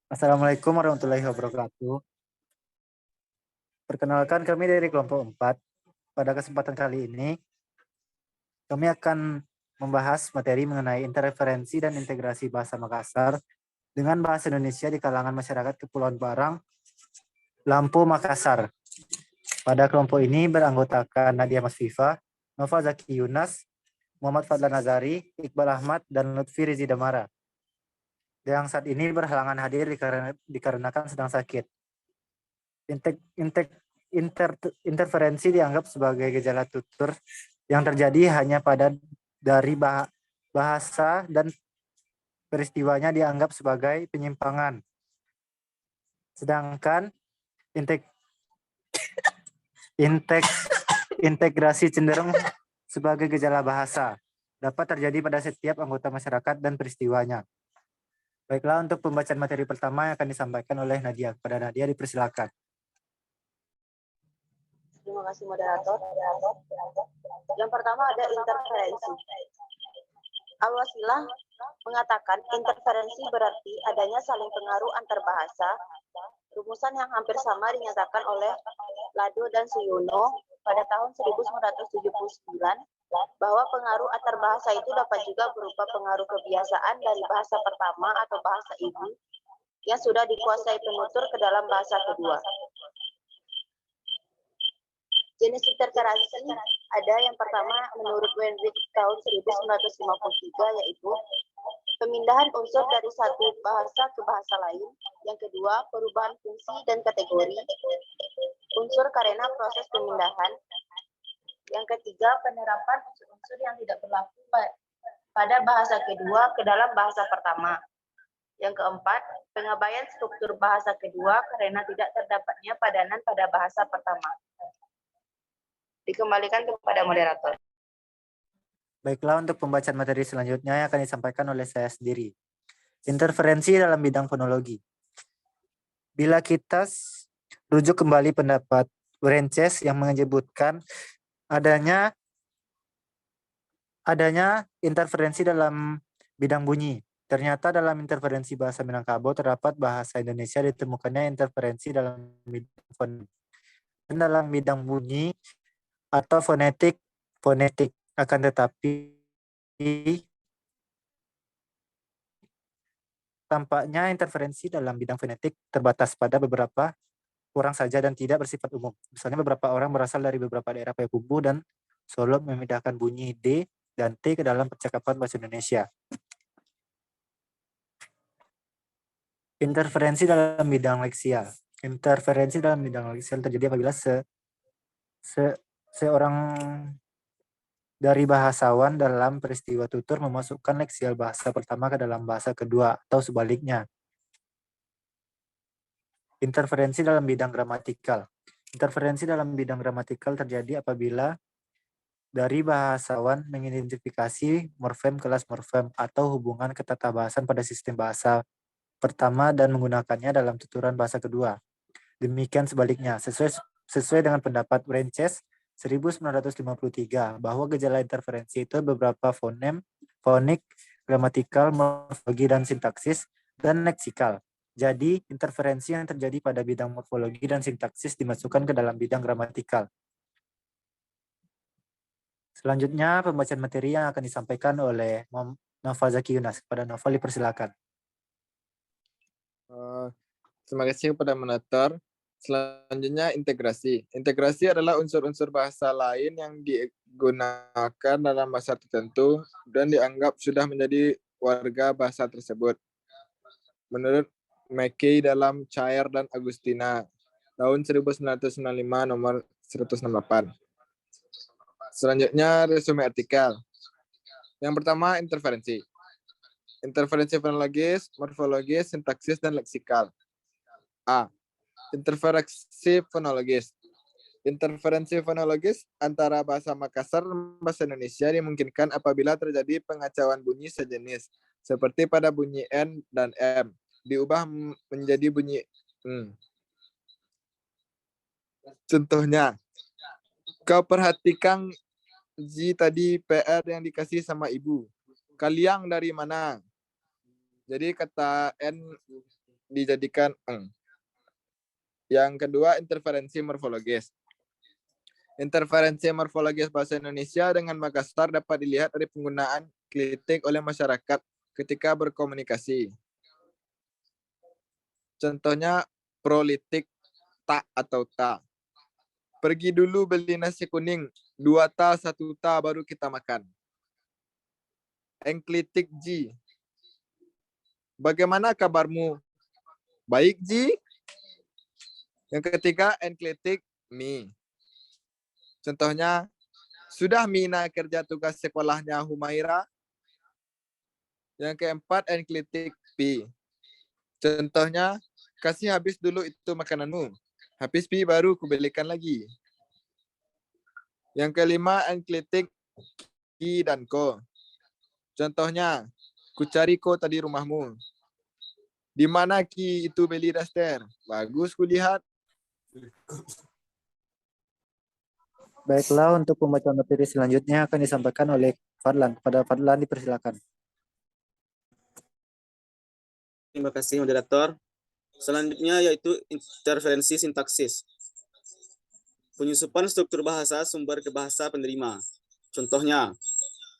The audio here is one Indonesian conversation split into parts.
Assalamualaikum warahmatullahi wabarakatuh. Perkenalkan, kami dari kelompok 4. Pada kesempatan kali ini, kami akan membahas materi mengenai interferensi dan integrasi bahasa Makassar dengan bahasa Indonesia di kalangan masyarakat Kepulauan Barang, Lampu, Makassar. Pada kelompok ini beranggotakan Nadia Masfifa, Nova Zaki Yunas, Muhammad Fadlan Nazari, Iqbal Ahmad, dan Lutfi Rizi Damara, yang saat ini berhalangan hadir dikarenakan sedang sakit. Interferensi dianggap sebagai gejala tutur yang terjadi hanya pada dari bahasa dan peristiwanya dianggap sebagai penyimpangan. Sedangkan integrasi cenderung sebagai gejala bahasa, dapat terjadi pada setiap anggota masyarakat dan peristiwanya. Baiklah, untuk pembacaan materi pertama yang akan disampaikan oleh Nadia. Kepada Nadia dipersilakan. Terima kasih moderator. Yang pertama ada interferensi. Al-Wasilah mengatakan interferensi berarti adanya saling pengaruh antar bahasa. Rumusan yang hampir sama dinyatakan oleh Lado dan Suyono pada tahun 1979 bahwa pengaruh antar bahasa itu dapat juga berupa pengaruh kebiasaan dari bahasa pertama atau bahasa ibu yang sudah dikuasai penutur ke dalam bahasa kedua. Jenis interferensi ada yang pertama menurut Wenrich tahun 1953 yaitu pemindahan unsur dari satu bahasa ke bahasa lain. Yang kedua, perubahan fungsi dan kategori unsur karena proses pemindahan. Yang ketiga, penerapan unsur-unsur yang tidak berlaku pada bahasa kedua ke dalam bahasa pertama. Yang keempat, pengabaian struktur bahasa kedua karena tidak terdapatnya padanan pada bahasa pertama. Dikembalikan kepada moderator. Baiklah, untuk pembacaan materi selanjutnya yang akan disampaikan oleh saya sendiri. Interferensi dalam bidang fonologi. Bila kita rujuk kembali pendapat Wrenches yang menyebutkan adanya interferensi dalam bidang bunyi. Ternyata dalam interferensi bahasa Minangkabau terdapat bahasa Indonesia ditemukannya interferensi dalam bidang bunyi atau fonetik. Akan tetapi tampaknya interferensi dalam bidang fonetik terbatas pada beberapa orang saja dan tidak bersifat umum. Misalnya beberapa orang berasal dari beberapa daerah Payakumbuh dan Solo memindahkan bunyi D dan T ke dalam percakapan bahasa Indonesia. Interferensi dalam bidang leksial. Interferensi dalam bidang leksial terjadi apabila seorang dari bahasawan dalam peristiwa tutur memasukkan leksial bahasa pertama ke dalam bahasa kedua atau sebaliknya. Interferensi dalam bidang gramatikal. Interferensi dalam bidang gramatikal terjadi apabila dari bahasawan mengidentifikasi morfem kelas morfem atau hubungan ketatabahasan pada sistem bahasa pertama dan menggunakannya dalam tuturan bahasa kedua. Demikian sebaliknya, sesuai dengan pendapat Wrenches 1953 bahwa gejala interferensi itu beberapa fonik, gramatikal, morfologi dan sintaksis, dan leksikal. Jadi, interferensi yang terjadi pada bidang morfologi dan sintaksis dimasukkan ke dalam bidang gramatikal. Selanjutnya, pembacaan materi yang akan disampaikan oleh Nova Zaki Yunas. Kepada Nova, dipersilakan. Terima kasih kepada moderator. Selanjutnya, integrasi. Integrasi adalah unsur-unsur bahasa lain yang digunakan dalam bahasa tertentu dan dianggap sudah menjadi warga bahasa tersebut. Menurut Mackey dalam Cair dan Agustina, tahun 1995 nomor 168. Selanjutnya, resume artikel. Yang pertama, interferensi. Interferensi fonologis, morfologis, sintaksis, dan leksikal. A. Interferensi fonologis. Interferensi fonologis antara bahasa Makassar dan bahasa Indonesia dimungkinkan apabila terjadi pengacauan bunyi sejenis, seperti pada bunyi N dan M, diubah menjadi bunyi N. Contohnya, kau perhatikan Ji tadi PR yang dikasih sama ibu. Kalian dari mana? Jadi kata N dijadikan eng. Yang kedua, interferensi morfologis. Interferensi morfologis bahasa Indonesia dengan Makassar dapat dilihat dari penggunaan klitik oleh masyarakat ketika berkomunikasi. Contohnya prolitik tak atau ta. Pergi dulu beli nasi kuning, 2 ta, 1 ta baru kita makan. Enklitik Ji. Bagaimana kabarmu? Baik Ji. Yang ketiga, enklitik Mi. Contohnya, sudah Mina kerja tugas sekolahnya Humaira? Yang keempat, enklitik Pi. Contohnya, kasih habis dulu itu makananmu. Habis Pi baru kubelikan lagi. Yang kelima, enklitik Ki dan Ko. Contohnya, ku cari Ko tadi rumahmu. Di mana Ki itu beli daster? Bagus kulihat. Baiklah, untuk pembacaan materi selanjutnya akan disampaikan oleh Fadlan. Kepada Fadlan dipersilakan. Terima kasih moderator. Selanjutnya yaitu interferensi sintaksis. Penyusupan struktur bahasa sumber ke bahasa penerima. Contohnya,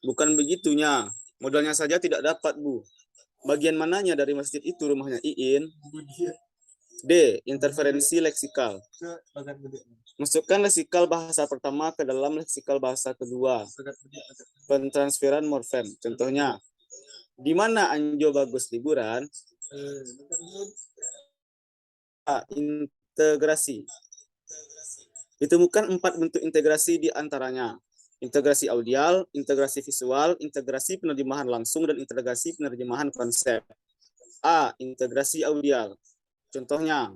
bukan begitunya, modalnya saja tidak dapat, Bu. Bagian mananya dari masjid itu rumahnya Iin? D. Interferensi leksikal. Masukkan leksikal bahasa pertama ke dalam leksikal bahasa kedua. Pentransferan morfem. Contohnya, di mana Anjo bagus liburan? A. Integrasi. Ditemukan 4 bentuk integrasi di antaranya. Integrasi audial, integrasi visual, integrasi penerjemahan langsung, dan integrasi penerjemahan konsep. A. Integrasi audial. Contohnya,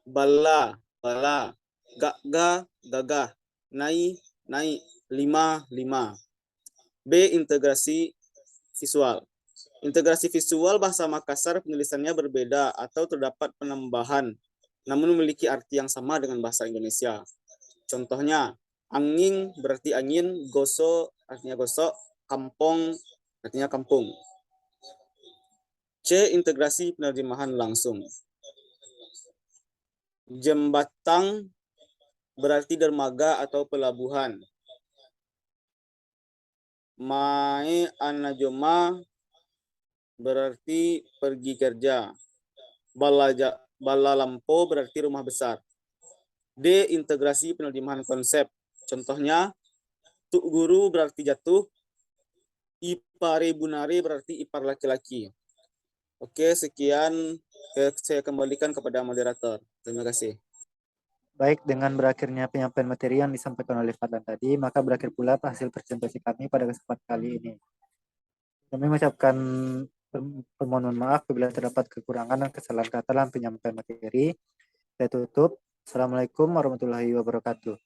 bala, bala, gak, gagah, naik, lima, lima. B. Integrasi visual. Integrasi visual bahasa Makassar penulisannya berbeda atau terdapat penambahan, namun memiliki arti yang sama dengan bahasa Indonesia. Contohnya, angin berarti angin, goso artinya gosok, kampong artinya kampung. C. Integrasi penerjemahan langsung. Jembatang berarti dermaga atau pelabuhan. Mae anajoma berarti pergi kerja. Bala lampo berarti rumah besar. D. Integrasi penerjemahan konsep. Contohnya, tuk guru berarti jatuh, ipare bunare berarti ipar laki-laki. Oke, sekian saya kembalikan kepada moderator. Terima kasih. Baik, dengan berakhirnya penyampaian materi yang disampaikan oleh Fadlan tadi, maka berakhir pula hasil presentasi kami pada kesempatan kali ini. Kami mengucapkan permohonan maaf apabila terdapat kekurangan dan kesalahan kata dalam penyampaian materi. Saya tutup. Assalamualaikum warahmatullahi wabarakatuh.